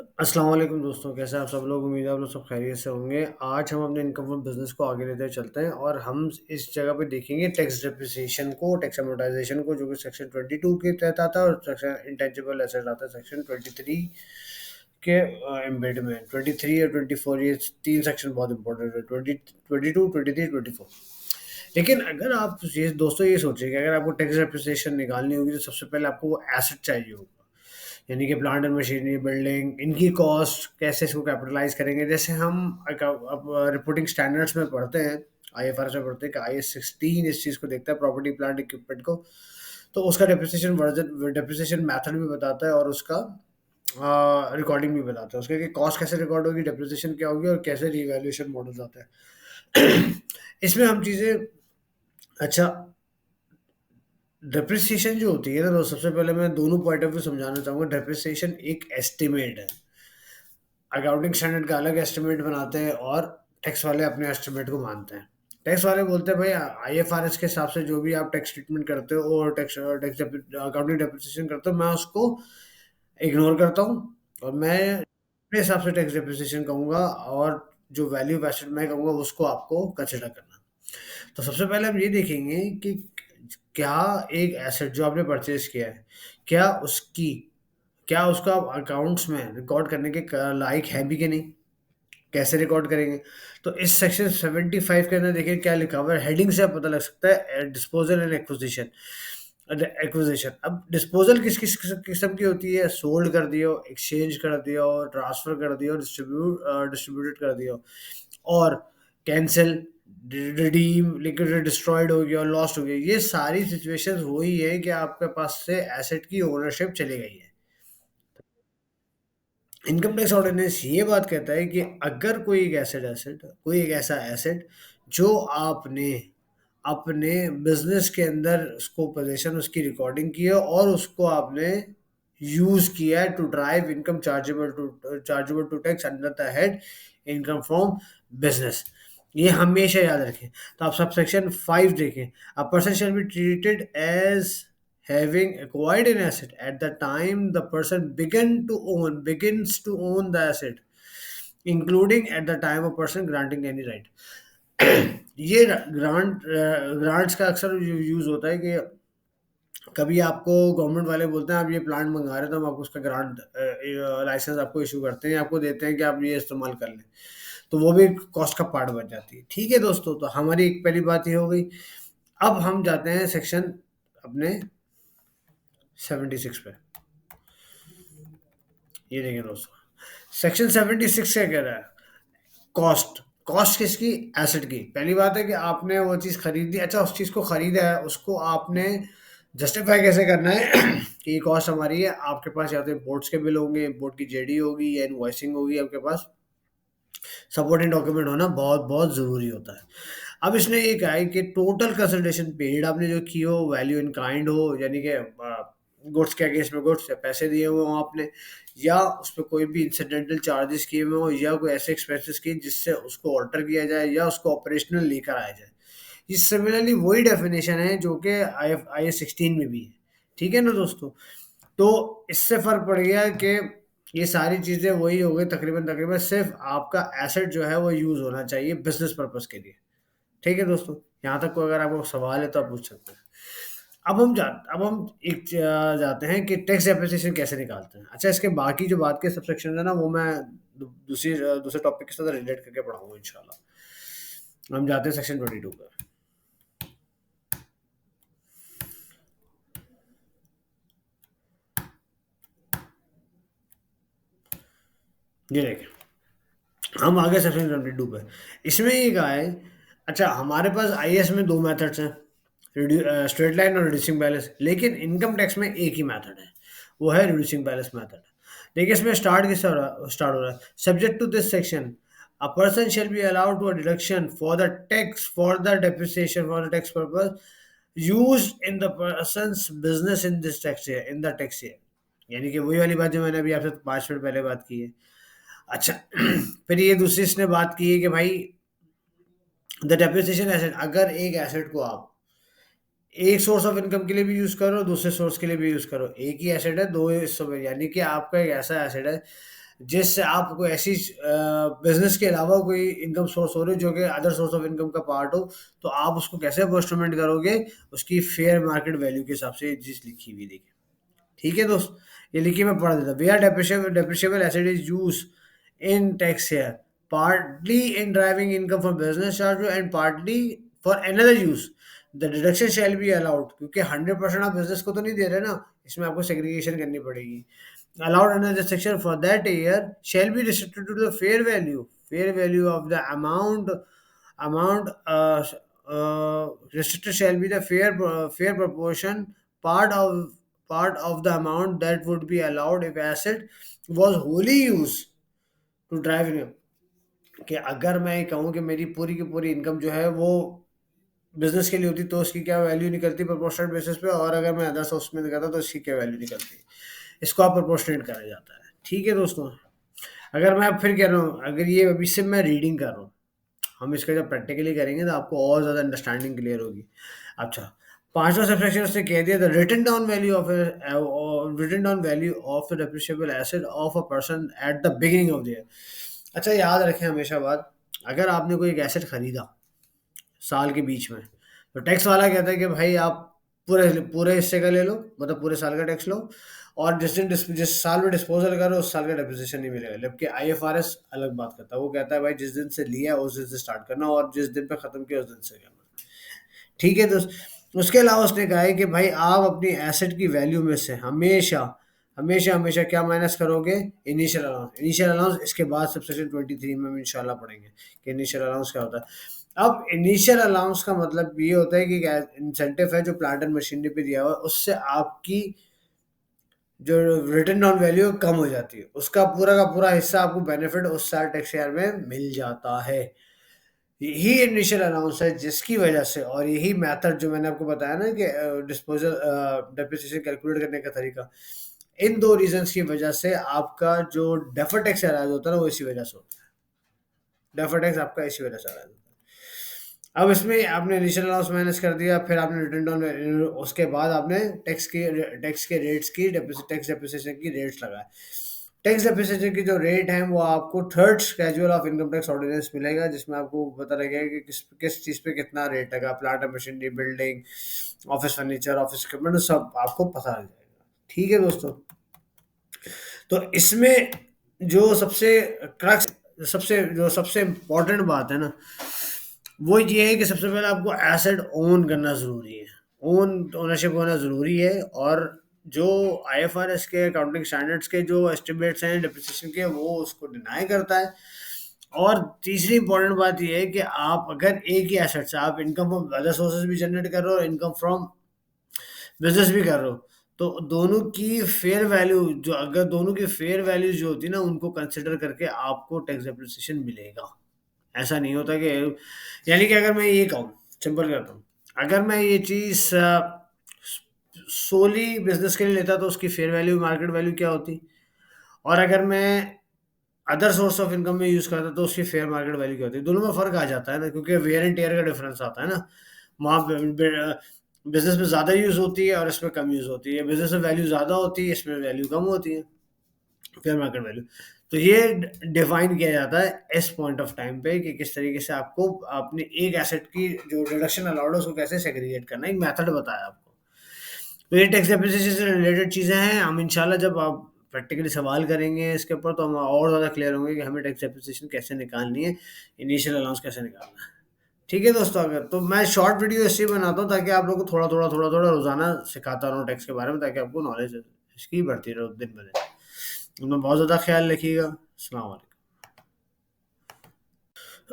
अस्सलाम वालेकुम दोस्तों, कैसे हैं आप सब लोग? उम्मीद है आप लोग सब खैरियत से होंगे। आज हम अपने इनकम फ्रॉम बिज़नेस को आगे लेते चलते हैं और हम इस जगह पे देखेंगे टैक्स डेप्रिसिएशन को, टैक्स अमोर्टाइज़ेशन को, जो कि सेक्शन 22 के तहत आता है, और सेक्शन इंटेंजिबल एसेट आता है सेक्शन 23 के एम्बेड में। 23 और 24 ये 3 सेक्शन बहुत इंपॉर्टेंट है। 22, 23, 24। लेकिन अगर आप ये दोस्तों ये सोचिए कि अगर आपको टैक्स डेप्रिसिएशन निकालनी होगी तो सबसे पहले आपको वो एसेट चाहिए होगा। यानी कि प्लांट एंड मशीनरी, बिल्डिंग, इनकी कॉस्ट कैसे इसको कैपिटलाइज़ करेंगे। जैसे हम अब रिपोर्टिंग स्टैंडर्ड्स में पढ़ते हैं, आईएफआरएस में पढ़ते हैं कि आईएस 16 इस चीज़ को देखता है, प्रॉपर्टी, प्लांट, इक्विपमेंट को। तो उसका डेप्रिसिएशन मेथड भी बताता है और उसका रिकॉर्डिंग भी बताता है। उसके कि कॉस्ट कैसे रिकॉर्ड होगी, डेप्रिसिएशन क्या होगी और कैसे रिवैल्यूएशन मॉडल्स आते हैं। इसमें हम चीज़ें अच्छा डेप्रिसिएशन जो होती है ना, तो सबसे पहले मैं दोनों पॉइंट ऑफ व्यू समझाना चाहूँगा। डेप्रिसिएशन एक एस्टिमेट है। अकाउंटिंग स्टैंडर्ड का अलग एस्टिमेट बनाते हैं और टैक्स वाले अपने एस्टिमेट को मानते हैं। टैक्स वाले बोलते हैं भाई आईएफआरएस के हिसाब से जो भी आप टैक्स ट्रीटमेंट करते हो और टैक्स टैक्स अकाउंटिंग डेप्रिसिएशन करते हो, मैं उसको इग्नोर करता हूँ और मैं अपने हिसाब से टैक्स डेप्रिसिएशन कहूँगा, और जो वैल्यू ऑफ एसेट मैं कहूँगा उसको आपको कंसिडर करना। तो सबसे पहले हम ये देखेंगे कि क्या एक एसेट जो आपने परचेज़ किया है, क्या उसका अकाउंट्स में रिकॉर्ड करने के लायक है भी कि नहीं? कैसे रिकॉर्ड करेंगे? तो इस सेक्शन 75 के अंदर देखिए क्या लिखा हुआ है, हेडिंग से आप पता लग सकता है, डिस्पोज़ल एंड एक्विजिशन। एक्विजिशन, अब डिस्पोज़ल किस-किस किस्म की होती है? सोल्ड कर दिया हो, एक्सचेंज कर दिया हो, ट्रांसफ़र कर दिया हो, डिस्ट्रीब्यूटेड कर दिया हो, और कैंसल, रिडीम, लिक्विडेट, डिस्ट्रॉयड हो गया और लॉस्ट हो गया। ये सारी सिचुएशंस वही है कि आपके पास से एसेट की ओनरशिप चली गई है। इनकम टैक्स ऑर्डिनेंस ये बात कहता है कि अगर कोई एक ऐसा एसेट जो आपने अपने बिजनेस के अंदर उसको पोजीशन उसकी रिकॉर्डिंग की है और उसको आपने यूज किया है to derive income chargeable to tax under the head income from business. ये हमेशा याद रखें। तो आप सब सेक्शन 5 देखें। A person shall be treated as having acquired an asset at the time the person begins to own the asset, including at the time of person granting any right। ये grants का अक्सर use होता है कि कभी आपको government वाले बोलते हैं आप ये प्लांट मंगा रहे हैं तो हम आपको उसका ग्रांट लाइसेंस आपको इशू करते हैं, आपको देते हैं कि आप ये इस्तेमाल कर लें। तो वो भी कॉस्ट का पार्ट बन जाती है। ठीक है दोस्तों, तो हमारी एक पहली बात ये हो गई। अब हम जाते हैं सेक्शन अपने 76 पे। ये देखें दोस्तों, सेक्शन 76 क्या कह रहा है? कॉस्ट। कॉस्ट किसकी? एसेट की। पहली बात है कि आपने वो चीज़ खरीदी, अच्छा उस चीज़ को खरीदा है, उसको आपने जस्टिफाई कैसे करना है कि ये कॉस्ट हमारी है। आपके पास या तो इम्पोर्ट्स के बिल होंगे, इम्पोर्ट की जेडी होगी या इनवॉइसिंग होगी, आपके पास सपोर्टिंग डॉक्यूमेंट होना बहुत बहुत ज़रूरी होता है। अब इसमें ये कहा है कि टोटल कंसिडरेशन पेड आपने जो की हो, वैल्यू इन काइंड हो, यानी कि गुड्स के अगेंस्ट में गुड्स या पैसे दिए हुए हों आपने, या उस पे कोई भी इंसिडेंटल चार्जेस किए हुए हों, या कोई ऐसे एक्सपेंसेस किए जिससे उसको ऑल्टर किया जाए या उसको ऑपरेशनल लेकर आया जाए। ये सिमिलरली वही डेफिनेशन है जो कि आई एस 16 में भी है। ठीक है ना दोस्तों? तो इससे फ़र्क पड़ गया कि ये सारी चीज़ें वही हो गई तकरीबन तकरीबन, सिर्फ़ आपका एसेट जो है वो यूज़ होना चाहिए बिज़नेस पर्पज़ के लिए। ठीक है दोस्तों? यहाँ तक कोई अगर आपको सवाल है तो आप पूछ सकते हैं। अब हम एक जाते हैं कि टैक्स एप्रिसिएशन कैसे निकालते हैं। अच्छा, इसके बाकी जो बात के सबसेक्शन है ना, वो मैं दूसरे टॉपिक के साथ रिलेट करके पढ़ाऊँगा इंशाल्लाह। हम जाते हैं सेक्शन 22 पे। ये देखें, हम आ गए सेक्शन 22 पे। इसमें ये कहा है, अच्छा हमारे पास आईएएस में 2 मेथड्स हैं, स्ट्रेट लाइन और रिड्यूसिंग बैलेंस, लेकिन इनकम टैक्स में एक ही मेथड है, वो है रिड्यूसिंग बैलेंस मेथड। देखिए इसमें स्टार्ट हो रहा है, subject to this section a person shall be allowed to a deduction for the tax for the depreciation for the tax purpose used in the person's business in the tax year. यानी कि वही वाली बात जो मैंने अभी आपसे 5 minute पहले बात की है। अच्छा, फिर ये दूसरी इसने बात की है कि भाई द डेप्रिसिएशन एसेट, अगर एक एसेट को आप एक सोर्स ऑफ इनकम के लिए भी यूज करो, दूसरे सोर्स के लिए भी यूज करो, एक ही एसेट है दो हिस्सों में, यानी कि आपका एक ऐसा एसेट है जिससे आपको ऐसी बिजनेस के अलावा कोई इनकम सोर्स हो रही है जो कि अदर सोर्स ऑफ इनकम का पार्ट हो, तो आप उसको कैसे अपॉर्चुनिमेंट करोगे? उसकी फेयर मार्केट वैल्यू के हिसाब से ये चीज़ लिखी हुई देखिए। ठीक है दोस्त, ये लिखिए मैं पढ़ देता हूँ। Where depreciable asset is use in tax year, partly in deriving income from business charge and partly for another use, the deduction shall be allowed, क्योंकि 100% आप बिजनेस को तो नहीं दे रहे ना, इसमें आपको सेग्रीगेशन करनी पड़ेगी। Allowed under the section for that year shall be restricted to the fair value of the amount restricted shall be the fair proportion part of the amount that would be allowed if asset was wholly used to drive income। कि अगर मैं ये कहूँ कि मेरी पूरी की पूरी इनकम जो है वो बिजनेस के लिए होती तो उसकी क्या वैल्यू निकलती प्रोपोर्शनल बेसिस पे, और अगर मैं अदर सोर्स में निकलता तो इसकी क्या वैल्यू निकलती, इसको आप प्रोपोर्शनेट करा जाता है। ठीक है दोस्तों, अगर मैं अब फिर कह रहा हूँ, अगर ये अभी से मैं रीडिंग कर रहा हूँ, हम इसका जब प्रैक्टिकली करेंगे तो आपको और ज़्यादा अंडरस्टैंडिंग क्लियर होगी। अच्छा, पांचवा सबसेक्शन उसने कह दिया, the written down value of the depreciable asset of a person at the beginning of the year. अच्छा, याद रखें हमेशा बात, अगर आपने कोई एक एसेट खरीदा साल के बीच में, तो टैक्स वाला कहता है कि भाई आप पूरे पूरे हिस्से का ले लो, मतलब पूरे साल का टैक्स लो, और जिस साल में डिस्पोजल करो उस साल का डेप्रिसिएशन नहीं मिलेगा। जबकि आईएफआरएस अलग बात करता है, वो कहता है भाई जिस दिन से लिया उस दिन से स्टार्ट करना, और जिस दिन पे खत्म किया उस दिन से करना। ठीक है दोस्त, उसके अलावा उसने कहा है कि भाई आप अपनी एसेट की वैल्यू में से हमेशा हमेशा हमेशा क्या माइनस करोगे? Initial allowance. इनिशियल अलाउंस इसके बाद सबसेक्शन 23 में हम इंशाल्लाह पढ़ेंगे कि इनिशियल अलाउंस क्या होता है। अब इनिशियल अलाउंस का मतलब ये होता है कि इंसेंटिव है जो प्लांट एंड मशीनरी पे दिया हुआ है, उससे आपकी जो रिटर्न ऑन वैल्यू कम हो जाती है, उसका पूरा का पूरा हिस्सा आपको बेनिफिट उस साल टैक्स ईयर में मिल जाता है। यही इनिशियल अलाउंस है जिसकी वजह से, और यही मेथड जो मैंने आपको बताया ना कि डिस्पोजल डेप्रिसिएशन कैलकुलेट करने का तरीका, इन दो रीजंस की वजह से आपका जो डेफर टैक्स अराइज होता है ना, वो इसी वजह से होता है। डेफर टैक्स आपका इसी वजह से अराइज होता है। अब इसमें आपने इनिशियल अलाउंस माइनस कर दिया, फिर आपने रिटर्न डाउन, उसके बाद आपने टैक्स के रेट्स की टैक्स डेप्रिसिएशन की रेट्स लगाए। टैक्स डेप्रिसिएशन की जो रेट है वो आपको third schedule of income tax ordinance मिलेगा, जिसमें आपको पता लगेगा कि किस किस चीज़ पे कितना रेट लगा, plant and machinery, building, office furniture, office equipment, सब आपको पता लग जाएगा। ठीक है दोस्तों, तो इसमें जो सबसे क्रक्स सबसे इम्पोर्टेंट बात है ना, वो ये है कि सबसे पहले आपको एसेट ओन करना ज़रूरी है। ओनरशिप होना ज़रूरी है, और जो आईएफआरएस के अकाउंटिंग स्टैंडर्ड्स के जो एस्टिमेट्स हैं डिप्रिसिएशन के, वो उसको डिनाई करता है। और तीसरी इंपॉर्टेंट बात ये है कि आप अगर एक ही एसेट से आप इनकम फ्रॉम अदर सोर्सेज भी जनरेट कर रहे हो और इनकम फ्रॉम बिजनेस भी कर रहे हो, तो दोनों की फेयर वैल्यू जो अगर दोनों की फेयर वैल्यू जो होती है ना, उनको कंसिडर करके आपको टैक्स डेप्रिसिएशन मिलेगा। ऐसा नहीं होता कि, यानी कि अगर मैं ये कहूँ, सिंपल करता हूँ, अगर मैं ये चीज़ सोली बिजनेस के लिए लेता तो उसकी फेयर वैल्यू मार्केट वैल्यू क्या होती, और अगर मैं अदर सोर्स ऑफ इनकम में यूज़ करता तो उसकी फेयर मार्केट वैल्यू क्या होती है? दोनों में फ़र्क आ जाता है ना, क्योंकि वेयर एंड टेयर का डिफरेंस आता है ना। वहाँ बिजनेस में ज़्यादा यूज़ होती है और इसमें कम यूज़ होती है, बिजनेस में वैल्यू ज़्यादा होती है, इसमें वैल्यू कम होती है, फेयर मार्केट वैल्यू। तो ये डिफाइन किया जाता है इस पॉइंट ऑफ टाइम पे कि किस तरीके से आपको अपने एक एसेट की जो रिडक्शन अलाउड है उसको कैसे सेग्रीगेट करना है, एक मेथड बताया आपको। तो ये टैक्स डेप्रिसिएशन से रिलेटेड चीज़ें हैं, हम इंशाल्लाह जब आप प्रैक्टिकली सवाल करेंगे इसके ऊपर तो हम और ज़्यादा क्लियर होंगे कि हमें टैक्स डेप्रिसिएशन कैसे निकालनी है, इनिशियल अलाउंस कैसे निकालना है। ठीक है दोस्तों, अगर तो मैं शॉर्ट वीडियो इसलिए बनाता हूँ ताकि आप लोगों को थोड़ा-थोड़ा रोज़ाना सिखाता रहूँ टैक्स के बारे में, ताकि आपको नॉलेज इसकी बढ़ती रहे दिन ब दिन। अपना बहुत ज़्यादा ख्याल रखिएगा। अस्सलाम वालेकुम।